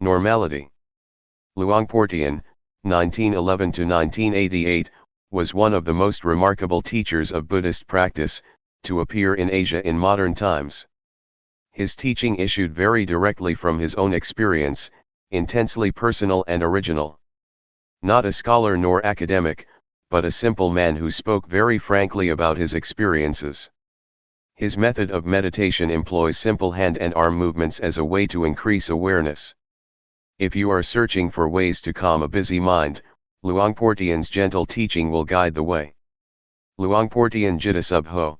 Normality. Luangpor Teean, 1911 to 1988, was one of the most remarkable teachers of Buddhist practice to appear in Asia in modern times. His teaching issued very directly from his own experience, intensely personal and original. Not a scholar nor academic, but a simple man who spoke very frankly about his experiences. His method of meditation employs simple hand and arm movements as a way to increase awareness. If you are searching for ways to calm a busy mind, Luangpor Teean's gentle teaching will guide the way. Luangpor Teean Jita Subho.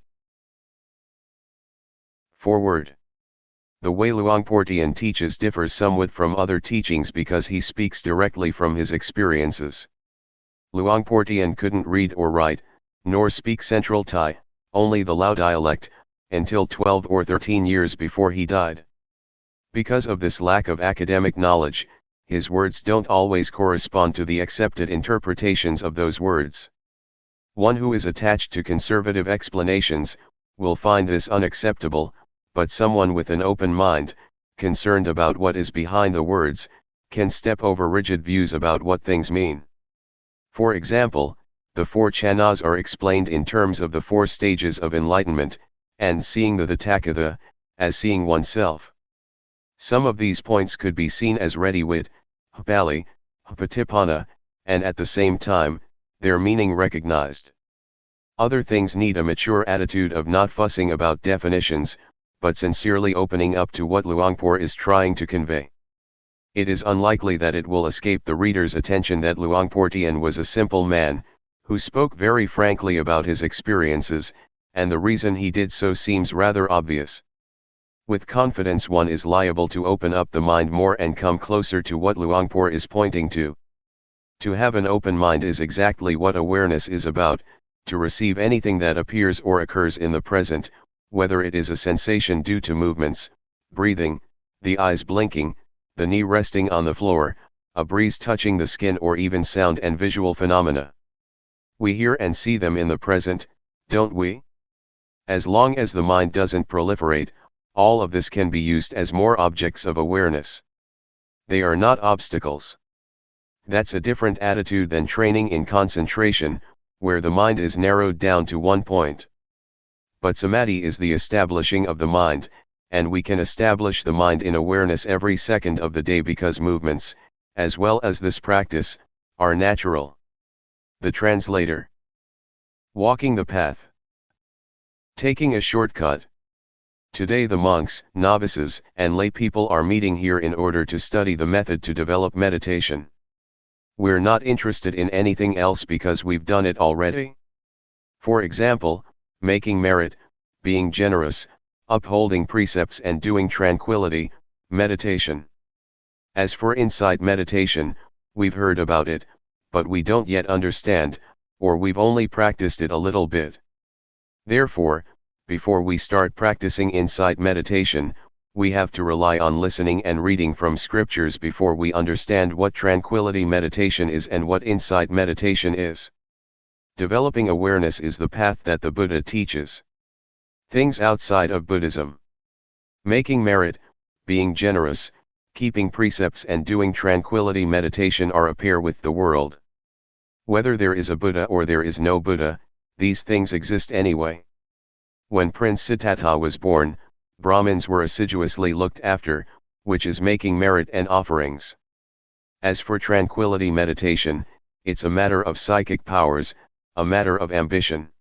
Forward. The way Luangpor Teean teaches differs somewhat from other teachings because he speaks directly from his experiences. Luangpor Teean couldn't read or write, nor speak Central Thai, only the Lao dialect, until 12 or 13 years before he died. Because of this lack of academic knowledge, his words don't always correspond to the accepted interpretations of those words. One who is attached to conservative explanations will find this unacceptable, but someone with an open mind, concerned about what is behind the words, can step over rigid views about what things mean. For example, the four chanas are explained in terms of the four stages of enlightenment, and seeing the Tathagata, as seeing oneself. Some of these points could be seen as ready-wit, Bali, Patipana, and at the same time, their meaning recognized. Other things need a mature attitude of not fussing about definitions, but sincerely opening up to what Luangpor is trying to convey. It is unlikely that it will escape the reader's attention that Luangpor Teean was a simple man, who spoke very frankly about his experiences, and the reason he did so seems rather obvious. With confidence one is liable to open up the mind more and come closer to what Luangpor is pointing to. To have an open mind is exactly what awareness is about, to receive anything that appears or occurs in the present, whether it is a sensation due to movements, breathing, the eyes blinking, the knee resting on the floor, a breeze touching the skin, or even sound and visual phenomena. We hear and see them in the present, don't we? As long as the mind doesn't proliferate, all of this can be used as more objects of awareness. They are not obstacles. That's a different attitude than training in concentration, where the mind is narrowed down to one point. But samadhi is the establishing of the mind, and we can establish the mind in awareness every second of the day because movements, as well as this practice, are natural. The translator. Walking the path. Taking a shortcut. Today the monks, novices, and lay people are meeting here in order to study the method to develop meditation. We're not interested in anything else because we've done it already. For example, making merit, being generous, upholding precepts and doing tranquility, meditation. As for insight meditation, we've heard about it, but we don't yet understand, or we've only practiced it a little bit. Therefore, before we start practicing insight meditation, we have to rely on listening and reading from scriptures before we understand what tranquility meditation is and what insight meditation is. Developing awareness is the path that the Buddha teaches. Things outside of Buddhism. Making merit, being generous, keeping precepts and doing tranquility meditation are a pair with the world. Whether there is a Buddha or there is no Buddha, these things exist anyway. When Prince Siddhartha was born, Brahmins were assiduously looked after, which is making merit and offerings. As for tranquility meditation, it's a matter of psychic powers, a matter of ambition.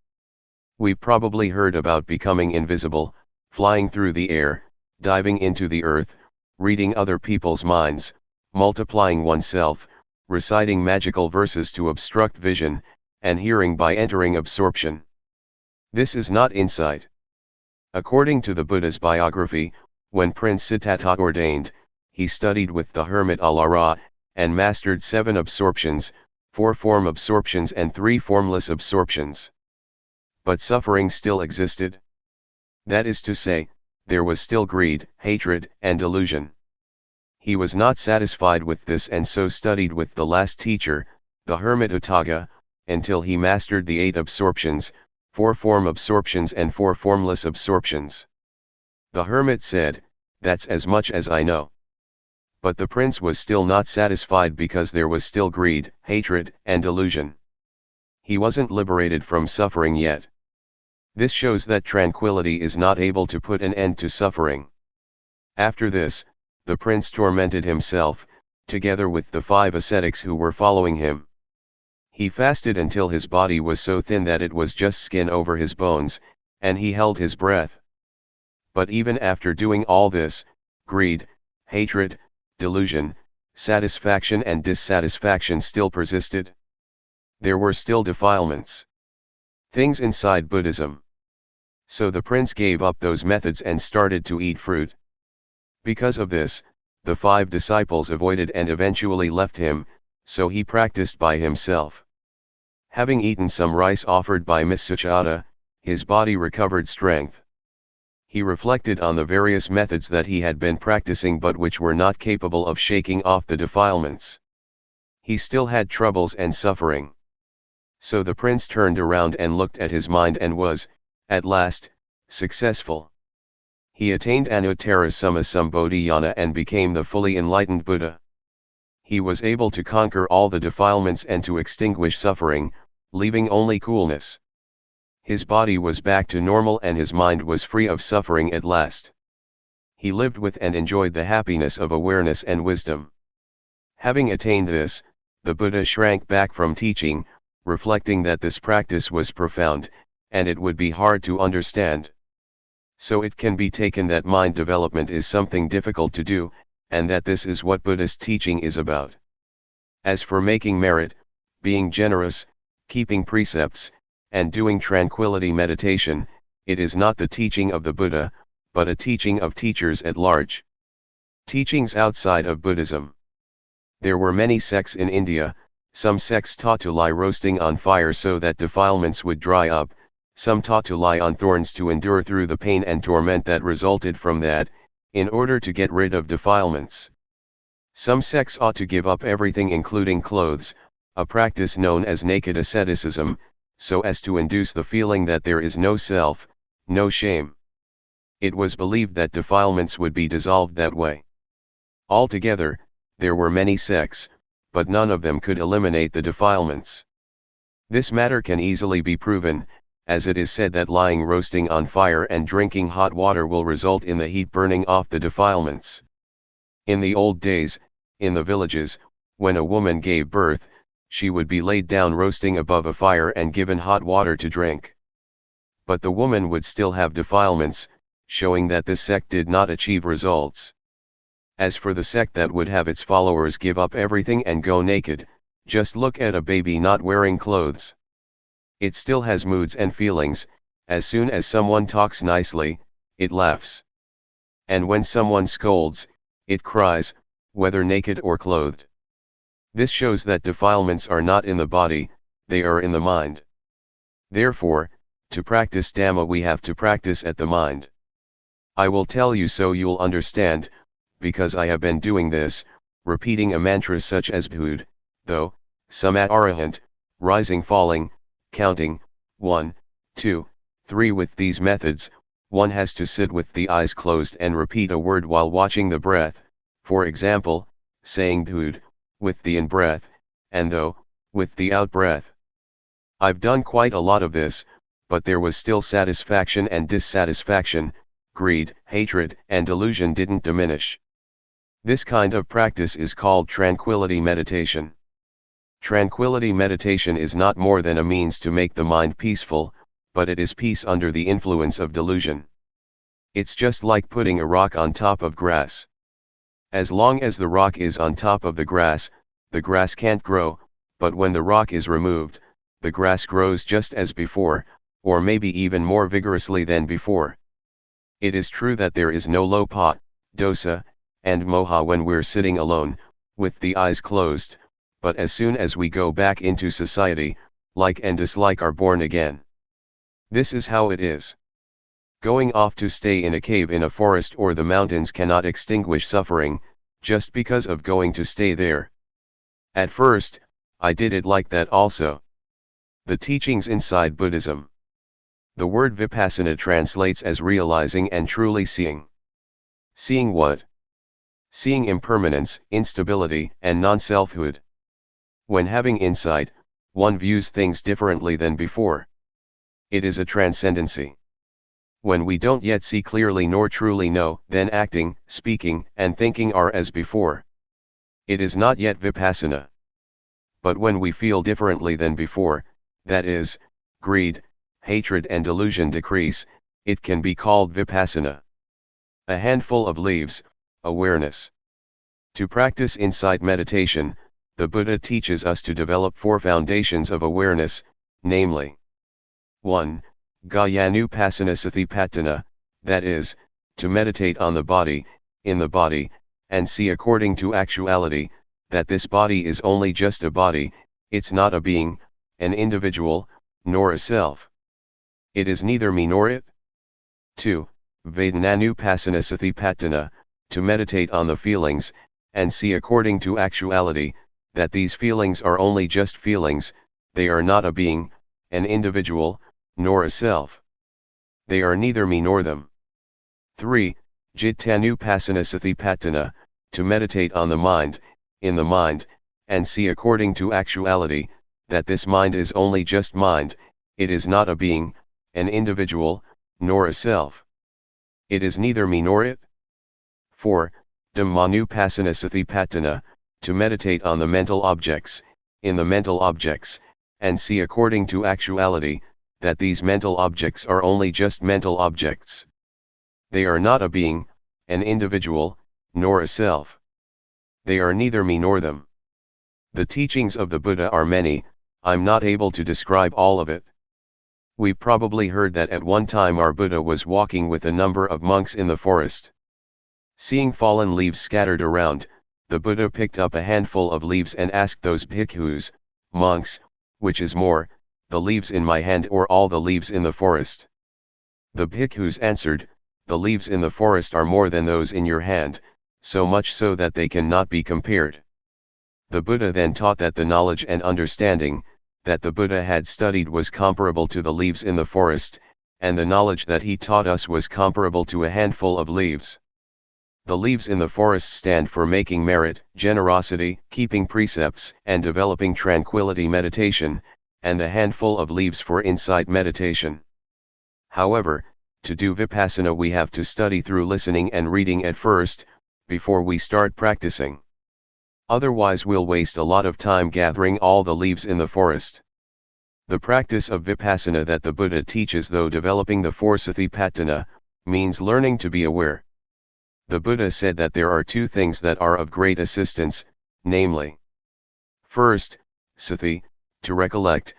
We've probably heard about becoming invisible, flying through the air, diving into the earth, reading other people's minds, multiplying oneself, reciting magical verses to obstruct vision, and hearing by entering absorption. This is not insight. According to the Buddha's biography, when Prince Siddhartha ordained, he studied with the hermit Alara, and mastered 7 absorptions, 4 form absorptions and 3 formless absorptions. But suffering still existed. That is to say, there was still greed, hatred, and delusion. He was not satisfied with this and so studied with the last teacher, the hermit Utthaga, until he mastered the 8 absorptions, 4 form absorptions and 4 formless absorptions. The hermit said, "That's as much as I know." But the prince was still not satisfied because there was still greed, hatred, and delusion. He wasn't liberated from suffering yet. This shows that tranquility is not able to put an end to suffering. After this, the prince tormented himself, together with the 5 ascetics who were following him. He fasted until his body was so thin that it was just skin over his bones, and he held his breath. But even after doing all this, greed, hatred, delusion, satisfaction and dissatisfaction still persisted. There were still defilements. Things inside Buddhism. So the prince gave up those methods and started to eat fruit. Because of this, the 5 disciples avoided and eventually left him, so he practiced by himself. Having eaten some rice offered by Miss Suchata, his body recovered strength. He reflected on the various methods that he had been practicing but which were not capable of shaking off the defilements. He still had troubles and suffering. So the prince turned around and looked at his mind and was, at last, successful. He attained Anuttara Sammasambodhiyana and became the fully enlightened Buddha. He was able to conquer all the defilements and to extinguish suffering, leaving only coolness. His body was back to normal and his mind was free of suffering at last. He lived with and enjoyed the happiness of awareness and wisdom. Having attained this, the Buddha shrank back from teaching, reflecting that this practice was profound, and it would be hard to understand. So it can be taken that mind development is something difficult to do, and that this is what Buddhist teaching is about. As for making merit, being generous, keeping precepts, and doing tranquility meditation, it is not the teaching of the Buddha, but a teaching of teachers at large. Teachings outside of Buddhism. There were many sects in India. Some sects taught to lie roasting on fire so that defilements would dry up, some taught to lie on thorns to endure through the pain and torment that resulted from that, in order to get rid of defilements. Some sects ought to give up everything including clothes, a practice known as naked asceticism, so as to induce the feeling that there is no self, no shame. It was believed that defilements would be dissolved that way. Altogether, there were many sects, but none of them could eliminate the defilements. This matter can easily be proven, as it is said that lying roasting on fire and drinking hot water will result in the heat burning off the defilements. In the old days, in the villages, when a woman gave birth, she would be laid down roasting above a fire and given hot water to drink. But the woman would still have defilements, showing that this sect did not achieve results. As for the sect that would have its followers give up everything and go naked, just look at a baby not wearing clothes. It still has moods and feelings. As soon as someone talks nicely, it laughs. And when someone scolds, it cries, whether naked or clothed. This shows that defilements are not in the body, they are in the mind. Therefore, to practice Dhamma we have to practice at the mind. I will tell you so you'll understand, because I have been doing this, repeating a mantra such as Bhud, though, Samat Arahant, rising falling, counting, 1, 2, 3. With these methods, one has to sit with the eyes closed and repeat a word while watching the breath, for example, saying Bhud, with the in-breath, and though, with the out-breath. I've done quite a lot of this, but there was still satisfaction and dissatisfaction, greed, hatred, and delusion didn't diminish. This kind of practice is called tranquility meditation. Tranquility meditation is not more than a means to make the mind peaceful, but it is peace under the influence of delusion. It's just like putting a rock on top of grass. As long as the rock is on top of the grass can't grow, but when the rock is removed, the grass grows just as before, or maybe even more vigorously than before. It is true that there is no lopa, dosa, and moha when we're sitting alone, with the eyes closed, but as soon as we go back into society, like and dislike are born again. This is how it is. Going off to stay in a cave in a forest or the mountains cannot extinguish suffering, just because of going to stay there. At first, I did it like that also. The teachings inside Buddhism. The word Vipassana translates as realizing and truly seeing. Seeing what? Seeing impermanence, instability, and non-selfhood. When having insight, one views things differently than before. It is a transcendency. When we don't yet see clearly nor truly know, then acting, speaking, and thinking are as before. It is not yet Vipassana. But when we feel differently than before, that is, greed, hatred and delusion decrease, it can be called Vipassana. A handful of leaves, awareness. To practice insight meditation, the Buddha teaches us to develop 4 foundations of awareness, namely 1. Gayanupassana Satipatthana, that is, to meditate on the body, in the body, and see according to actuality, that this body is only just a body, it's not a being, an individual, nor a self. It is neither me nor it. 2. Vedananupassana Satipatthana, to meditate on the feelings, and see according to actuality, that these feelings are only just feelings, they are not a being, an individual, nor a self. They are neither me nor them. 3. Jittanupassana Satipatthana, to meditate on the mind, in the mind, and see according to actuality, that this mind is only just mind, it is not a being, an individual, nor a self. It is neither me nor it. 4. Dhammanupassana Satipatthana, to meditate on the mental objects, in the mental objects, and see according to actuality, that these mental objects are only just mental objects. They are not a being, an individual, nor a self. They are neither me nor them. The teachings of the Buddha are many, I'm not able to describe all of it. We probably heard that at one time our Buddha was walking with a number of monks in the forest. Seeing fallen leaves scattered around, the Buddha picked up a handful of leaves and asked those bhikkhus, monks, which is more, the leaves in my hand or all the leaves in the forest? The bhikkhus answered, the leaves in the forest are more than those in your hand, so much so that they cannot be compared. The Buddha then taught that the knowledge and understanding that the Buddha had studied was comparable to the leaves in the forest, and the knowledge that he taught us was comparable to a handful of leaves. The leaves in the forest stand for making merit, generosity, keeping precepts, and developing tranquility meditation, and the handful of leaves for insight meditation. However, to do Vipassana we have to study through listening and reading at first, before we start practicing. Otherwise we'll waste a lot of time gathering all the leaves in the forest. The practice of Vipassana that the Buddha teaches, though developing the 4 Satipatthana, means learning to be aware. The Buddha said that there are 2 things that are of great assistance, namely, first, sati, to recollect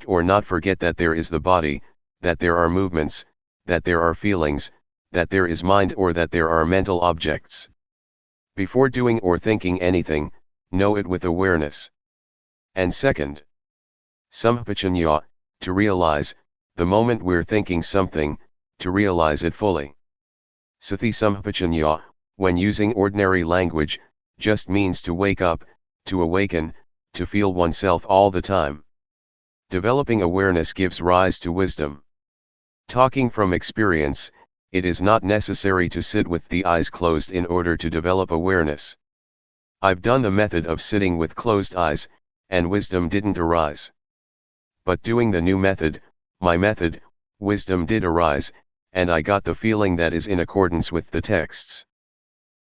or not forget that there is the body, that there are movements, that there are feelings, that there is mind or that there are mental objects. Before doing or thinking anything, know it with awareness. And second, sampajanya, to realize, the moment we're thinking something, to realize it fully. Sati sampajanya, when using ordinary language, just means to wake up, to awaken, to feel oneself all the time. Developing awareness gives rise to wisdom. Talking from experience, it is not necessary to sit with the eyes closed in order to develop awareness. I've done the method of sitting with closed eyes, and wisdom didn't arise. But doing the new method, my method, wisdom did arise, and I got the feeling that is in accordance with the texts.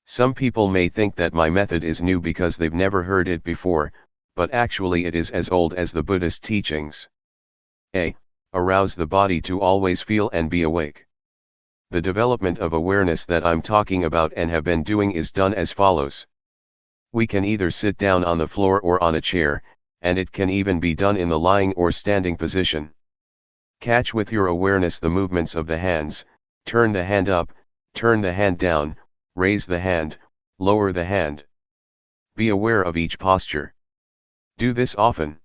Some people may think that my method is new because they've never heard it before, but actually it is as old as the Buddhist teachings. A. Arouse the body to always feel and be awake. The development of awareness that I'm talking about and have been doing is done as follows. We can either sit down on the floor or on a chair, and it can even be done in the lying or standing position. Catch with your awareness the movements of the hands, Turn the hand up, turn the hand down, raise the hand, lower the hand. Be aware of each posture. Do this often.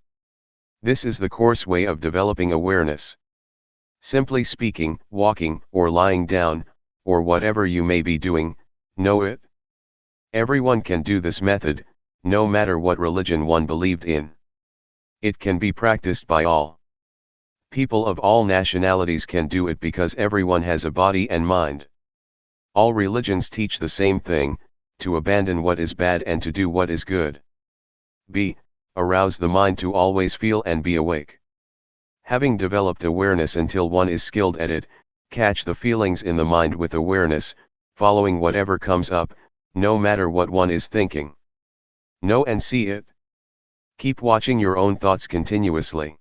This is the coarse way of developing awareness. Simply speaking, walking, or lying down, or whatever you may be doing, know it. Everyone can do this method, no matter what religion one believed in. It can be practiced by all. People of all nationalities can do it because everyone has a body and mind. All religions teach the same thing, to abandon what is bad and to do what is good. B. Arouse the mind to always feel and be awake. Having developed awareness until one is skilled at it, catch the feelings in the mind with awareness, following whatever comes up, no matter what one is thinking. Know and see it. Keep watching your own thoughts continuously.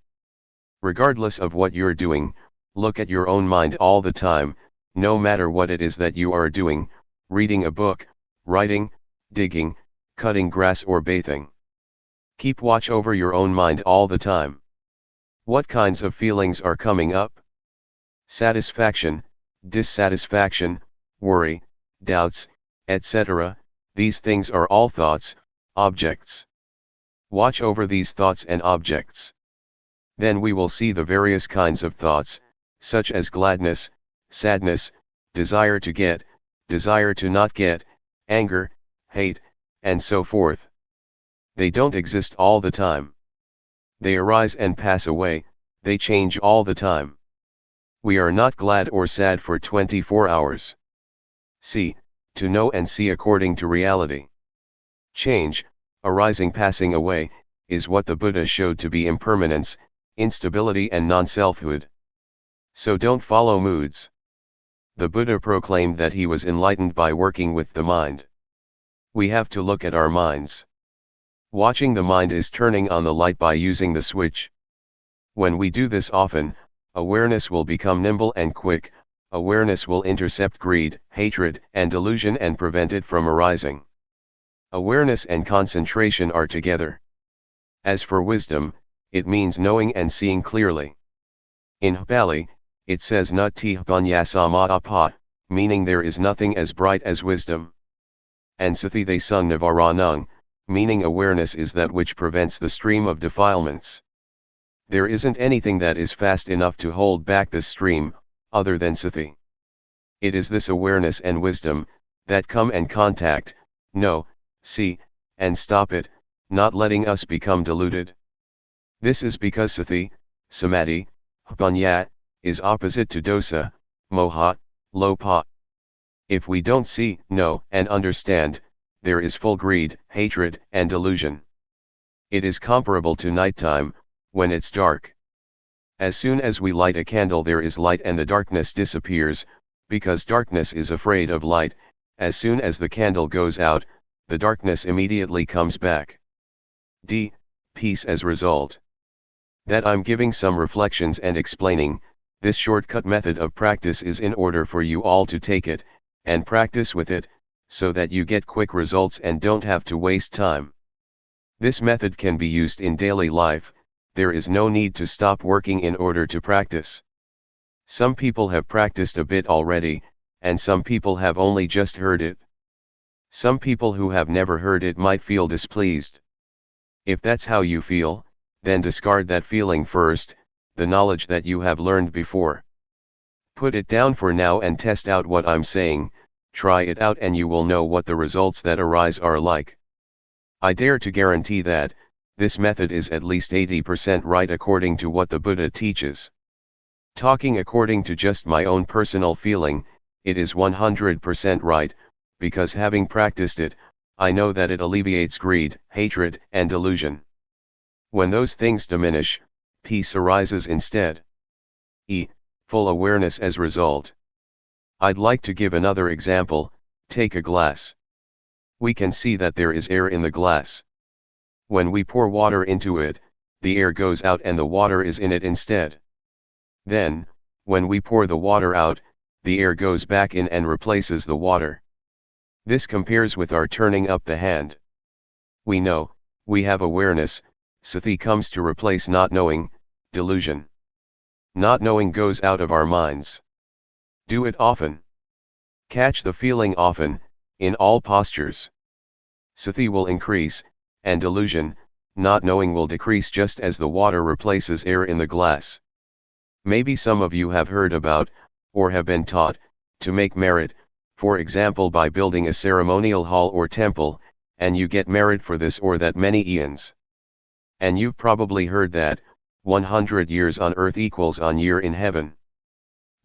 Regardless of what you're doing, look at your own mind all the time, no matter what it is that you are doing, reading a book, writing, digging, cutting grass or bathing. Keep watch over your own mind all the time. What kinds of feelings are coming up? Satisfaction, dissatisfaction, worry, doubts, etc. These things are all thoughts, objects. Watch over these thoughts and objects. Then we will see the various kinds of thoughts, such as gladness, sadness, desire to get, desire to not get, anger, hate, and so forth. They don't exist all the time. They arise and pass away, they change all the time. We are not glad or sad for 24 hours. See, to know and see according to reality. Change, arising passing away, is what the Buddha showed to be impermanence, instability and non-selfhood. So don't follow moods. The Buddha proclaimed that he was enlightened by working with the mind. We have to look at our minds. Watching the mind is turning on the light by using the switch. When we do this often, awareness will become nimble and quick. Awareness will intercept greed, hatred, and delusion and prevent it from arising. Awareness and concentration are together. As for wisdom, it means knowing and seeing clearly. In Pali, it says Nati Panyasama, meaning there is nothing as bright as wisdom. And Sathi they sung Navaranung, meaning awareness is that which prevents the stream of defilements. There isn't anything that is fast enough to hold back the stream, other than Sathi. It is this awareness and wisdom, that come and contact, know, see, and stop it, not letting us become deluded. This is because Sathi, Samadhi, Panya, is opposite to dosa, moha, lopa. If we don't see, know, and understand, there is full greed, hatred, and delusion. It is comparable to nighttime, when it's dark. As soon as we light a candle there is light and the darkness disappears, because darkness is afraid of light. As soon as the candle goes out, the darkness immediately comes back. D. Peace as result. That I'm giving some reflections and explaining, this shortcut method of practice is in order for you all to take it, and practice with it, so that you get quick results and don't have to waste time. This method can be used in daily life. There is no need to stop working in order to practice. Some people have practiced a bit already, and some people have only just heard it. Some people who have never heard it might feel displeased. If that's how you feel, then discard that feeling first, the knowledge that you have learned before. Put it down for now and test out what I'm saying, try it out and you will know what the results that arise are like. I dare to guarantee that, this method is at least 80% right according to what the Buddha teaches. Talking according to just my own personal feeling, it is 100% right, because having practiced it, I know that it alleviates greed, hatred, and delusion. When those things diminish, peace arises instead. E. Full awareness as result. I'd like to give another example. Take a glass. We can see that there is air in the glass. When we pour water into it, the air goes out and the water is in it instead. Then, when we pour the water out, the air goes back in and replaces the water. This compares with our turning up the hand. We know, we have awareness, Sathi comes to replace not knowing, delusion. Not knowing goes out of our minds. Do it often. Catch the feeling often, in all postures. Sati will increase, and delusion, not knowing, will decrease just as the water replaces air in the glass. Maybe some of you have heard about, or have been taught, to make merit, for example by building a ceremonial hall or temple, and you get merit for this or that many eons. And you've probably heard that, 100 years on earth equals on year in heaven.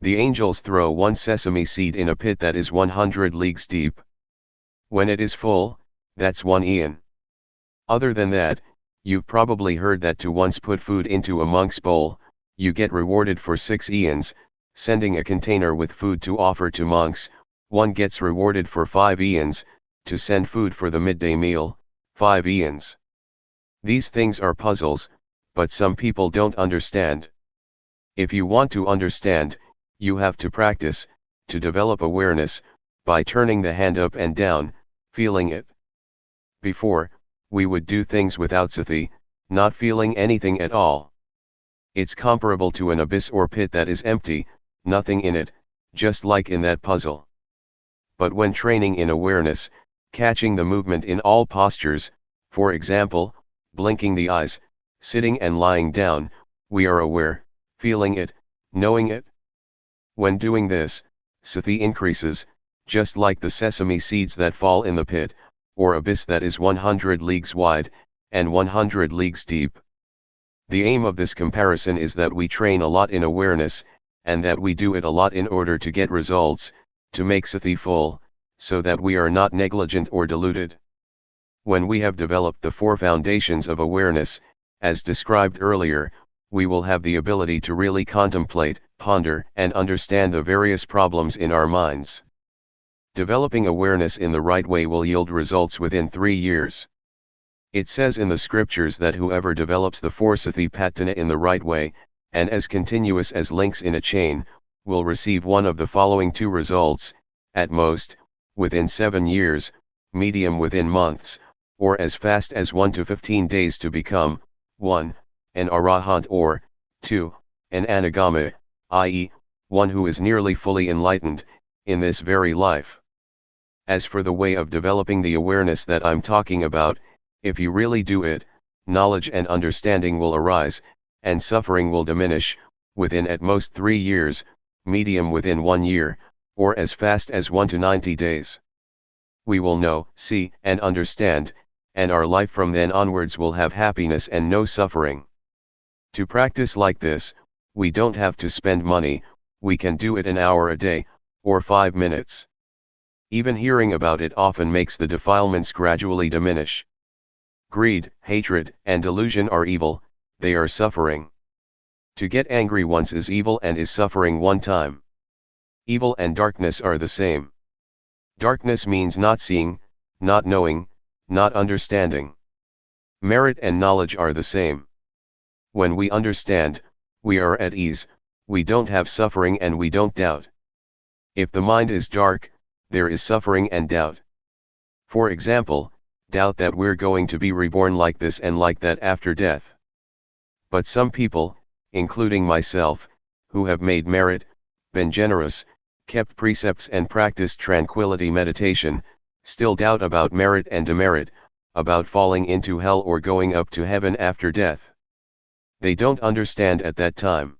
The angels throw one sesame seed in a pit that is 100 leagues deep. When it is full, that's 1 eon. Other than that, you've probably heard that to once put food into a monk's bowl, you get rewarded for 6 eons, sending a container with food to offer to monks, one gets rewarded for 5 eons, to send food for the midday meal, 5 eons. These things are puzzles, but some people don't understand. If you want to understand, you have to practice, to develop awareness, by turning the hand up and down, feeling it. Before, we would do things without sati, not feeling anything at all. It's comparable to an abyss or pit that is empty, nothing in it, just like in that puzzle. But when training in awareness, catching the movement in all postures, for example, blinking the eyes, sitting and lying down, we are aware, feeling it, knowing it. When doing this, sati increases, just like the sesame seeds that fall in the pit, or abyss that is 100 leagues wide, and 100 leagues deep. The aim of this comparison is that we train a lot in awareness, and that we do it a lot in order to get results, to make sati full, so that we are not negligent or deluded. When we have developed the 4 foundations of awareness, as described earlier, we will have the ability to really contemplate, ponder, and understand the various problems in our minds. Developing awareness in the right way will yield results within 3 years. It says in the scriptures that whoever develops the 4 satipatthana in the right way, and as continuous as links in a chain, will receive one of the following 2 results, at most, within 7 years, medium within months, or as fast as 1 to 15 days to become, 1, an arahant, or 2, an anagama, i.e., one who is nearly fully enlightened, in this very life. As for the way of developing the awareness that I'm talking about, if you really do it, knowledge and understanding will arise, and suffering will diminish, within at most 3 years, medium within 1 year, or as fast as 1 to 90 days. We will know, see, and understand, and our life from then onwards will have happiness and no suffering. To practice like this, we don't have to spend money, we can do it an hour a day, or 5 minutes. Even hearing about it often makes the defilements gradually diminish. Greed, hatred, and delusion are evil, they are suffering. To get angry once is evil and is suffering one time. Evil and darkness are the same. Darkness means not seeing, not knowing, not understanding. Merit and knowledge are the same. When we understand, we are at ease, we don't have suffering and we don't doubt. If the mind is dark, there is suffering and doubt. For example, doubt that we're going to be reborn like this and like that after death. But some people, including myself, who have made merit, been generous, kept precepts and practiced tranquility meditation, still doubt about merit and demerit, about falling into hell or going up to heaven after death. They don't understand at that time.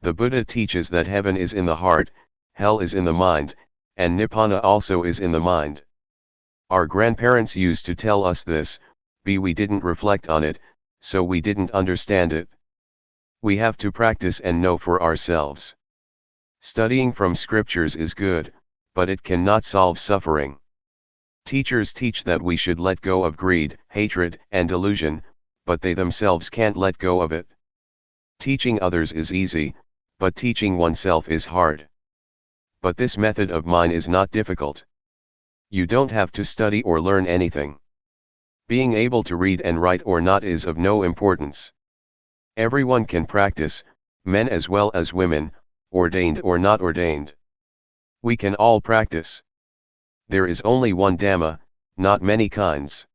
The Buddha teaches that heaven is in the heart, hell is in the mind, and Nibbana also is in the mind. Our grandparents used to tell us this, but we didn't reflect on it, so we didn't understand it. We have to practice and know for ourselves. Studying from scriptures is good, but it cannot solve suffering. Teachers teach that we should let go of greed, hatred, and delusion, but they themselves can't let go of it. Teaching others is easy, but teaching oneself is hard. But this method of mine is not difficult. You don't have to study or learn anything. Being able to read and write or not is of no importance. Everyone can practice, men as well as women, ordained or not ordained. We can all practice. There is only one Dhamma, not many kinds.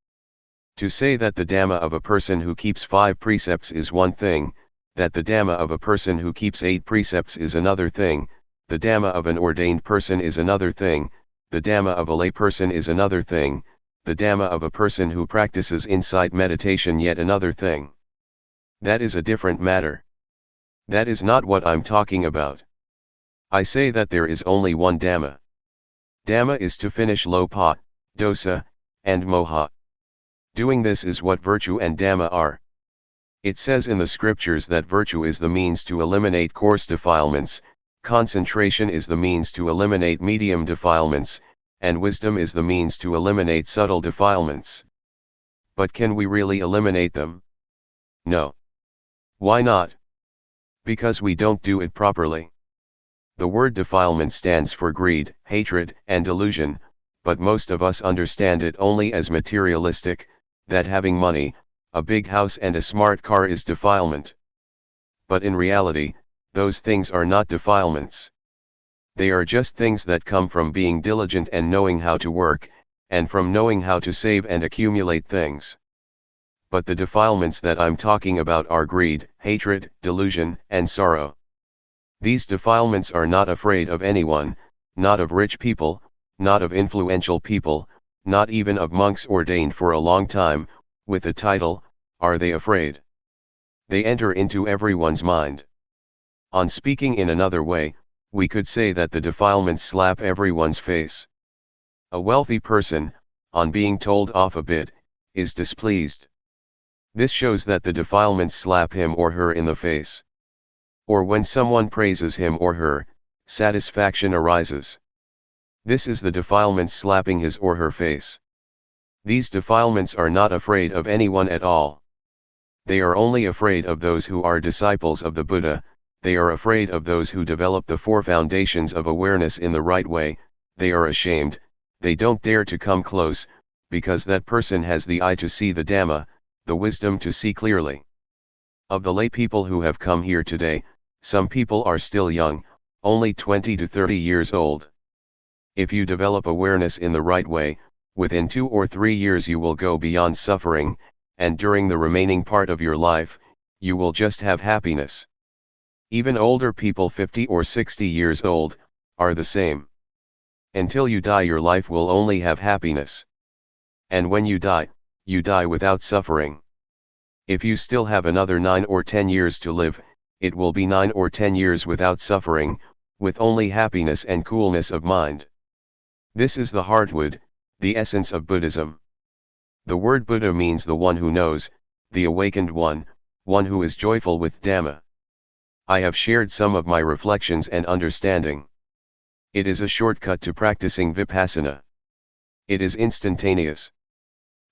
To say that the Dhamma of a person who keeps 5 precepts is one thing, that the Dhamma of a person who keeps 8 precepts is another thing, The Dhamma of an ordained person is another thing, the Dhamma of a lay person is another thing, the Dhamma of a person who practices insight meditation yet another thing. That is a different matter. That is not what I'm talking about. I say that there is only one Dhamma. Dhamma is to finish lopa, dosa, and moha. Doing this is what virtue and Dhamma are. It says in the scriptures that virtue is the means to eliminate coarse defilements, concentration is the means to eliminate medium defilements, and wisdom is the means to eliminate subtle defilements. But can we really eliminate them? No. Why not? Because we don't do it properly. The word defilement stands for greed, hatred, and delusion, but most of us understand it only as materialistic, that having money, a big house and a smart car is defilement. But in reality, those things are not defilements. They are just things that come from being diligent and knowing how to work, and from knowing how to save and accumulate things. But the defilements that I'm talking about are greed, hatred, delusion, and sorrow. These defilements are not afraid of anyone, not of rich people, not of influential people, not even of monks ordained for a long time, with a title, are they afraid? They enter into everyone's mind. On speaking in another way, we could say that the defilements slap everyone's face. A wealthy person, on being told off a bit, is displeased. This shows that the defilements slap him or her in the face. Or when someone praises him or her, satisfaction arises. This is the defilements slapping his or her face. These defilements are not afraid of anyone at all. They are only afraid of those who are disciples of the Buddha. They are afraid of those who develop the four foundations of awareness in the right way. They are ashamed, they don't dare to come close, because that person has the eye to see the Dhamma, the wisdom to see clearly. Of the lay people who have come here today, some people are still young, only 20 to 30 years old. If you develop awareness in the right way, within 2 or 3 years you will go beyond suffering, and during the remaining part of your life, you will just have happiness. Even older people 50 or 60 years old, are the same. Until you die your life will only have happiness. And when you die without suffering. If you still have another 9 or 10 years to live, it will be 9 or 10 years without suffering, with only happiness and coolness of mind. This is the heartwood, the essence of Buddhism. The word Buddha means the one who knows, the awakened one who is joyful with Dhamma. I have shared some of my reflections and understanding. It is a shortcut to practicing Vipassana. It is instantaneous.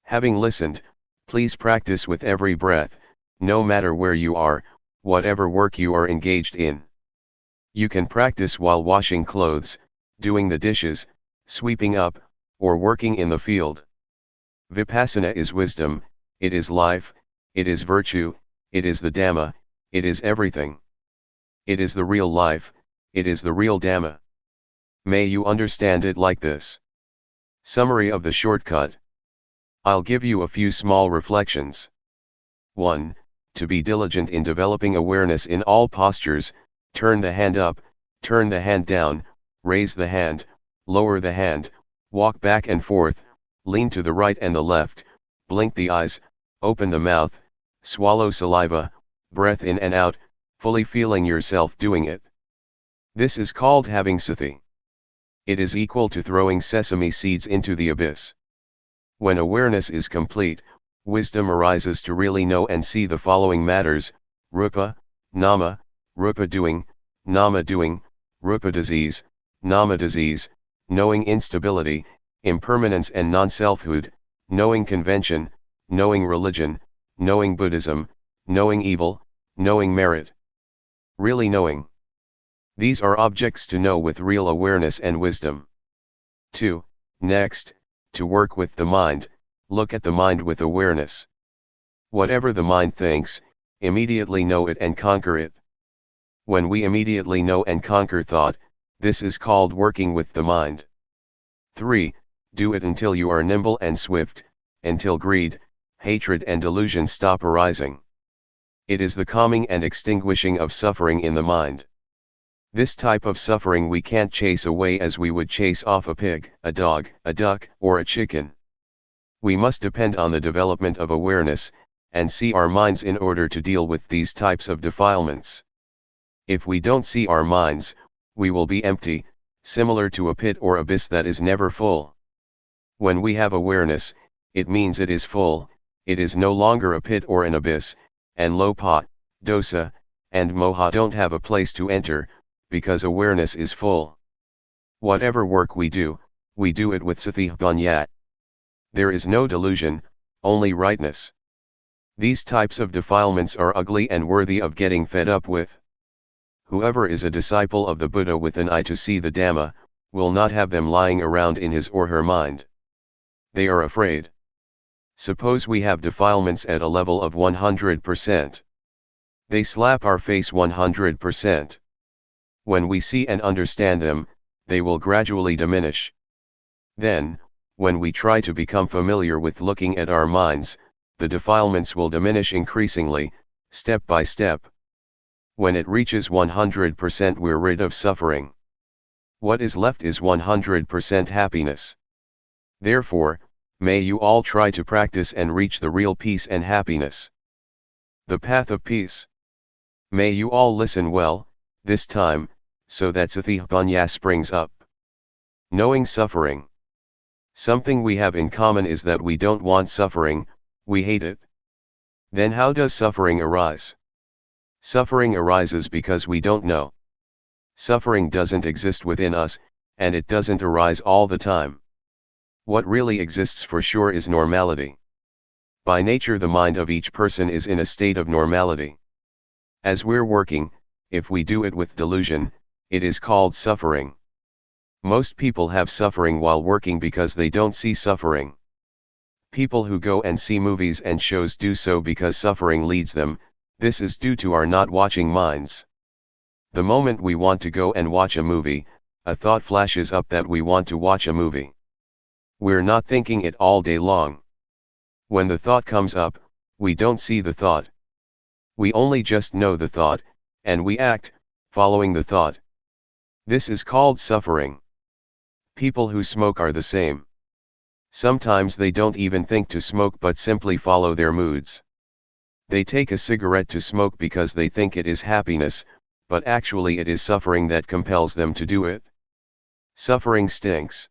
Having listened, please practice with every breath, no matter where you are, whatever work you are engaged in. You can practice while washing clothes, doing the dishes, sweeping up, or working in the field. Vipassana is wisdom, it is life, it is virtue, it is the Dhamma, it is everything. It is the real life, it is the real Dhamma. May you understand it like this. Summary of the shortcut. I'll give you a few small reflections. 1. To be diligent in developing awareness in all postures, turn the hand up, turn the hand down, raise the hand, lower the hand, walk back and forth, lean to the right and the left, blink the eyes, open the mouth, swallow saliva, breath in and out, fully feeling yourself doing it. This is called having sati. It is equal to throwing sesame seeds into the abyss. When awareness is complete, wisdom arises to really know and see the following matters: rupa, nama, rupa doing, nama doing, rupa disease, nama disease, knowing instability, impermanence and non-selfhood, knowing convention, knowing religion, knowing Buddhism, knowing evil, knowing merit. Really knowing. These are objects to know with real awareness and wisdom. 2. Next, to work with the mind, look at the mind with awareness. Whatever the mind thinks, immediately know it and conquer it. When we immediately know and conquer thought, this is called working with the mind. 3. Do it until you are nimble and swift, until greed, hatred and delusion stop arising. It is the calming and extinguishing of suffering in the mind. This type of suffering we can't chase away as we would chase off a pig, a dog, a duck, or a chicken. We must depend on the development of awareness, and see our minds in order to deal with these types of defilements. If we don't see our minds, we will be empty, similar to a pit or abyss that is never full. When we have awareness, it means it is full, it is no longer a pit or an abyss, and lopa, dosa, and moha don't have a place to enter, because awareness is full. Whatever work we do it with sathibhanyat. There is no delusion, only rightness. These types of defilements are ugly and worthy of getting fed up with. Whoever is a disciple of the Buddha with an eye to see the Dhamma, will not have them lying around in his or her mind. They are afraid. Suppose we have defilements at a level of 100%. They slap our face 100%. When we see and understand them, they will gradually diminish. Then, when we try to become familiar with looking at our minds, the defilements will diminish increasingly, step by step. When it reaches 100%, we're rid of suffering. What is left is 100% happiness. Therefore, may you all try to practice and reach the real peace and happiness. The path of peace. May you all listen well, this time, so that sathibhanya springs up. Knowing suffering. Something we have in common is that we don't want suffering, we hate it. Then how does suffering arise? Suffering arises because we don't know. Suffering doesn't exist within us, and it doesn't arise all the time. What really exists for sure is normality. By nature, the mind of each person is in a state of normality. As we're working, if we do it with delusion, it is called suffering. Most people have suffering while working because they don't see suffering. People who go and see movies and shows do so because suffering leads them. This is due to our not watching minds. The moment we want to go and watch a movie, a thought flashes up that we want to watch a movie. We're not thinking it all day long. When the thought comes up, we don't see the thought. We only just know the thought, and we act, following the thought. This is called suffering. People who smoke are the same. Sometimes they don't even think to smoke but simply follow their moods. They take a cigarette to smoke because they think it is happiness, but actually it is suffering that compels them to do it. Suffering stinks.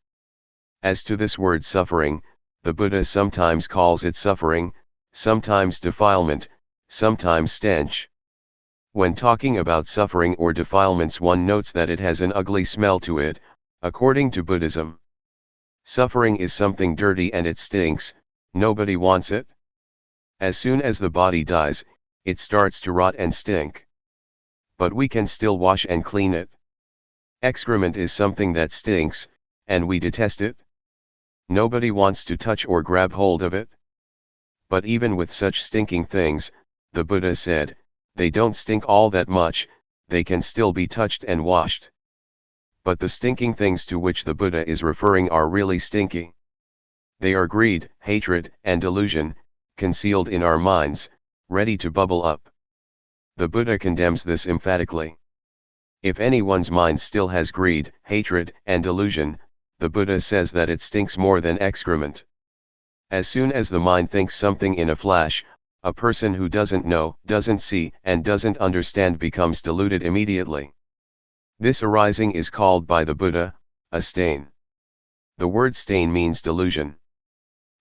As to this word suffering, the Buddha sometimes calls it suffering, sometimes defilement, sometimes stench. When talking about suffering or defilements, one notes that it has an ugly smell to it, according to Buddhism. Suffering is something dirty and it stinks, nobody wants it. As soon as the body dies, it starts to rot and stink. But we can still wash and clean it. Excrement is something that stinks, and we detest it. Nobody wants to touch or grab hold of it. But even with such stinking things, the Buddha said, they don't stink all that much, they can still be touched and washed. But the stinking things to which the Buddha is referring are really stinky. They are greed, hatred, and delusion, concealed in our minds, ready to bubble up. The Buddha condemns this emphatically. If anyone's mind still has greed, hatred, and delusion, the Buddha says that it stinks more than excrement. As soon as the mind thinks something in a flash, a person who doesn't know, doesn't see, and doesn't understand becomes deluded immediately. This arising is called by the Buddha, a stain. The word stain means delusion.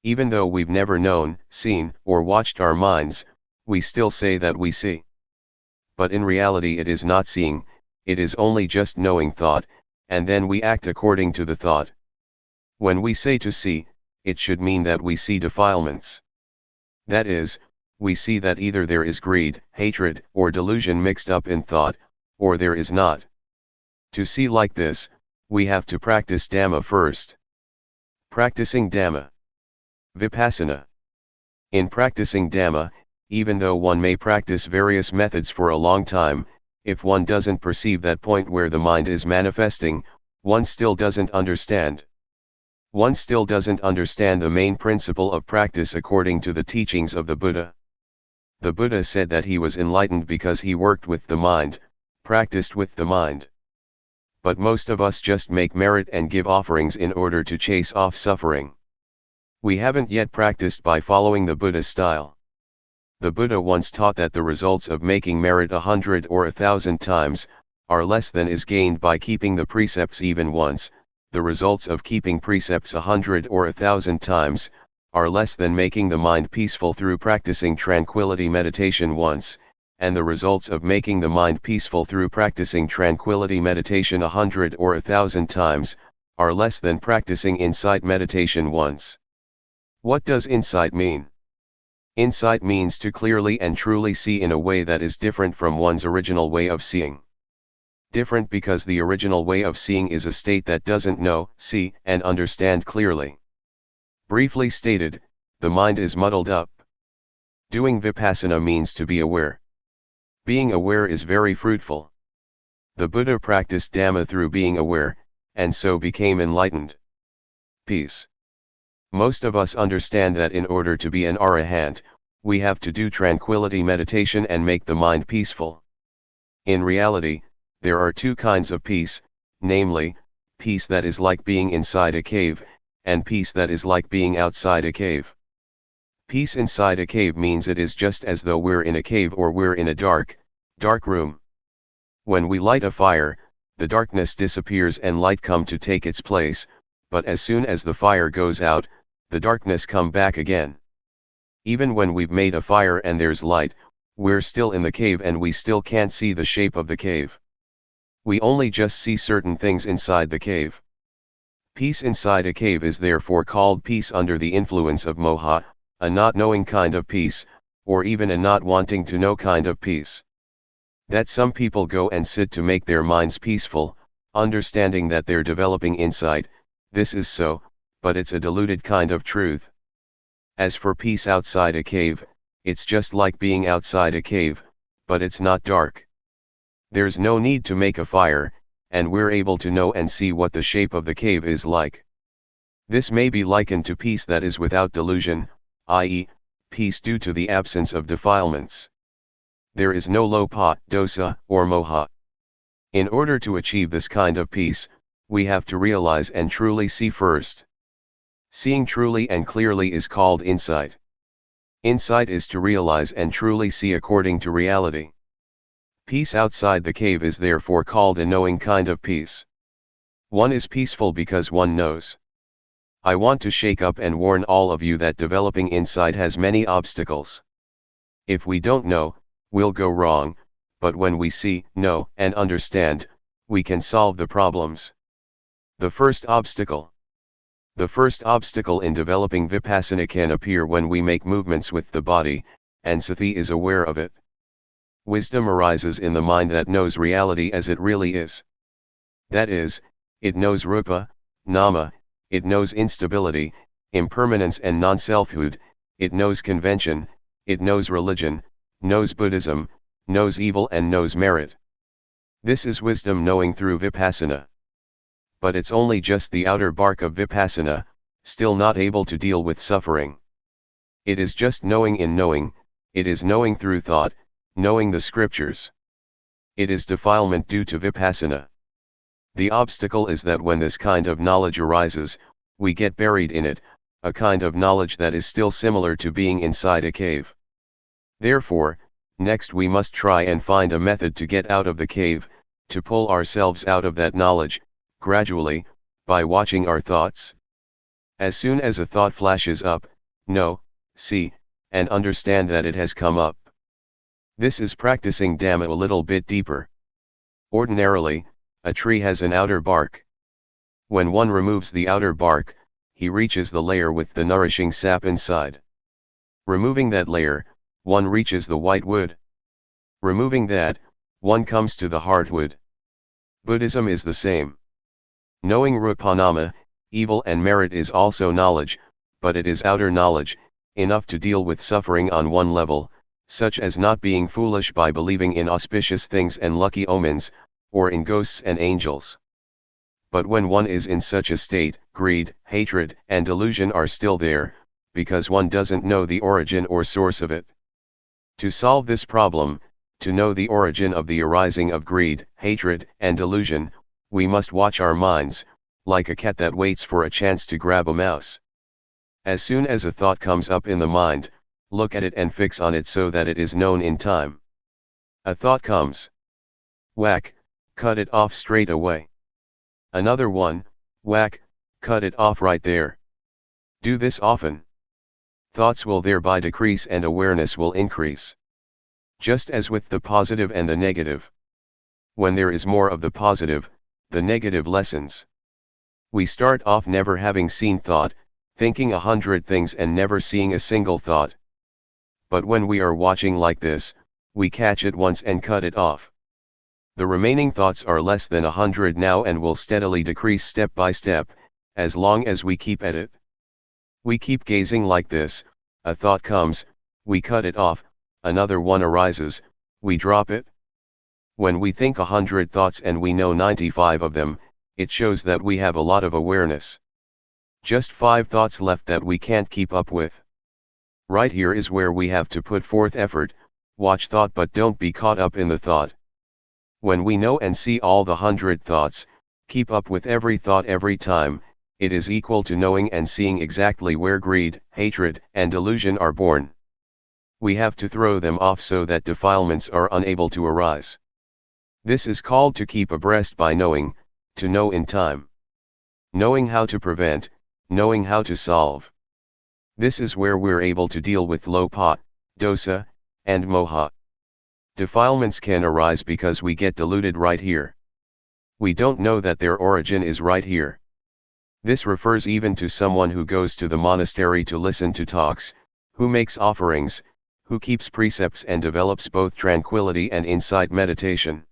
Even though we've never known, seen, or watched our minds, we still say that we see. But in reality it is not seeing, it is only just knowing thought, and then we act according to the thought. When we say to see, it should mean that we see defilements. That is, we see that either there is greed, hatred, or delusion mixed up in thought, or there is not. To see like this, we have to practice Dhamma first. Practicing Dhamma. Vipassana. In practicing Dhamma, even though one may practice various methods for a long time, if one doesn't perceive that point where the mind is manifesting, one still doesn't understand. One still doesn't understand the main principle of practice according to the teachings of the Buddha. The Buddha said that he was enlightened because he worked with the mind, practiced with the mind. but most of us just make merit and give offerings in order to chase off suffering. We haven't yet practiced by following the Buddha style. The Buddha once taught that the results of making merit 100 or 1,000 times are less than is gained by keeping the precepts even once. The results of keeping precepts 100 or 1,000 times are less than making the mind peaceful through practicing tranquility meditation once, and the results of making the mind peaceful through practicing tranquility meditation 100 or 1,000 times are less than practicing insight meditation once. What does insight mean? Insight means to clearly and truly see in a way that is different from one's original way of seeing. Different because the original way of seeing is a state that doesn't know, see, and understand clearly. Briefly stated, the mind is muddled up. Doing Vipassana means to be aware. Being aware is very fruitful. The Buddha practiced Dhamma through being aware, and so became enlightened. Peace. Most of us understand that in order to be an arahant, we have to do tranquility meditation and make the mind peaceful. In reality, there are two kinds of peace, namely, peace that is like being inside a cave, and peace that is like being outside a cave. Peace inside a cave means it is just as though we're in a cave or we're in a dark room. When we light a fire, the darkness disappears and light come to take its place, but as soon as the fire goes out, the darkness come back again. Even when we've made a fire and there's light, we're still in the cave and we still can't see the shape of the cave. We only just see certain things inside the cave. Peace inside a cave is therefore called peace under the influence of moha, a not knowing kind of peace, or even a not wanting to know kind of peace. That some people go and sit to make their minds peaceful, understanding that they're developing insight, this is so, but it's a diluted kind of truth. As for peace outside a cave, it's just like being outside a cave, but it's not dark. There's no need to make a fire, and we're able to know and see what the shape of the cave is like. This may be likened to peace that is without delusion, i.e., peace due to the absence of defilements. There is no lopa, dosa, or moha. In order to achieve this kind of peace, we have to realize and truly see first. Seeing truly and clearly is called insight. Insight is to realize and truly see according to reality. Peace outside the cave is therefore called a knowing kind of peace. One is peaceful because one knows. I want to shake up and warn all of you that developing insight has many obstacles. If we don't know, we'll go wrong, but when we see, know, and understand, we can solve the problems. The first obstacle. The first obstacle in developing Vipassana can appear when we make movements with the body, and Sati is aware of it. Wisdom arises in the mind that knows reality as it really is. That is, it knows rupa, nama, it knows instability, impermanence and non-selfhood, it knows convention, it knows religion, knows Buddhism, knows evil and knows merit. This is wisdom knowing through Vipassana. But it's only just the outer bark of Vipassana, still not able to deal with suffering. It is just knowing in knowing, it is knowing through thought, knowing the scriptures. It is defilement due to Vipassana. The obstacle is that when this kind of knowledge arises, we get buried in it, a kind of knowledge that is still similar to being inside a cave. Therefore, next we must try and find a method to get out of the cave, to pull ourselves out of that knowledge, gradually, by watching our thoughts. As soon as a thought flashes up, know, see, and understand that it has come up. This is practicing Dhamma a little bit deeper. Ordinarily, a tree has an outer bark. When one removes the outer bark, he reaches the layer with the nourishing sap inside. Removing that layer, one reaches the white wood. Removing that, one comes to the hardwood. Buddhism is the same. Knowing rupanama, evil and merit is also knowledge, but it is outer knowledge, enough to deal with suffering on one level, such as not being foolish by believing in auspicious things and lucky omens, or in ghosts and angels. But when one is in such a state, greed, hatred, and delusion are still there, because one doesn't know the origin or source of it. To solve this problem, to know the origin of the arising of greed, hatred, and delusion, We must watch our minds, like a cat that waits for a chance to grab a mouse. As soon as a thought comes up in the mind, look at it and fix on it so that it is known in time. A thought comes. Whack, cut it off straight away. Another one, whack, cut it off right there. Do this often. Thoughts will thereby decrease and awareness will increase. Just as with the positive and the negative. When there is more of the positive, the negative lessens. We start off never having seen thought, thinking 100 things and never seeing a single thought. But when we are watching like this, we catch it once and cut it off. The remaining thoughts are less than 100 now and will steadily decrease step by step, as long as we keep at it. We keep gazing like this, a thought comes, we cut it off, another one arises, we drop it. When we think 100 thoughts and we know 95 of them, it shows that we have a lot of awareness. Just 5 thoughts left that we can't keep up with. Right here is where we have to put forth effort, watch thought but don't be caught up in the thought. When we know and see all the 100 thoughts, keep up with every thought every time, it is equal to knowing and seeing exactly where greed, hatred, and delusion are born. We have to throw them off so that defilements are unable to arise. This is called to keep abreast by knowing, to know in time. Knowing how to prevent, knowing how to solve. This is where we're able to deal with lopa, dosa, and moha. Defilements can arise because we get deluded right here. We don't know that their origin is right here. This refers even to someone who goes to the monastery to listen to talks, who makes offerings, who keeps precepts and develops both tranquility and insight meditation.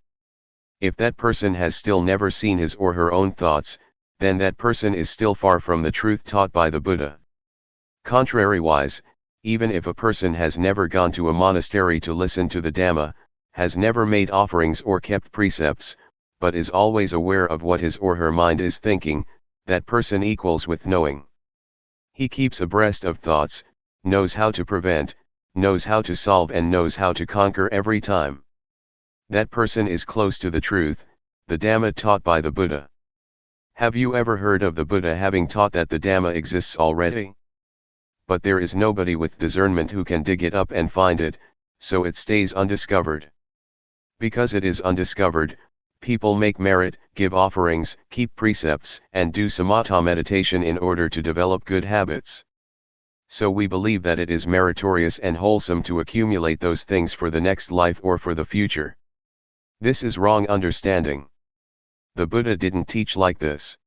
If that person has still never seen his or her own thoughts, then that person is still far from the truth taught by the Buddha. Contrariwise, even if a person has never gone to a monastery to listen to the Dhamma, has never made offerings or kept precepts, but is always aware of what his or her mind is thinking, that person equals with knowing. He keeps abreast of thoughts, knows how to prevent, knows how to solve and knows how to conquer every time. That person is close to the truth, the Dhamma taught by the Buddha. Have you ever heard of the Buddha having taught that the Dhamma exists already? But there is nobody with discernment who can dig it up and find it, so it stays undiscovered. Because it is undiscovered, people make merit, give offerings, keep precepts, and do samatha meditation in order to develop good habits. So we believe that it is meritorious and wholesome to accumulate those things for the next life or for the future. This is wrong understanding. The Buddha didn't teach like this.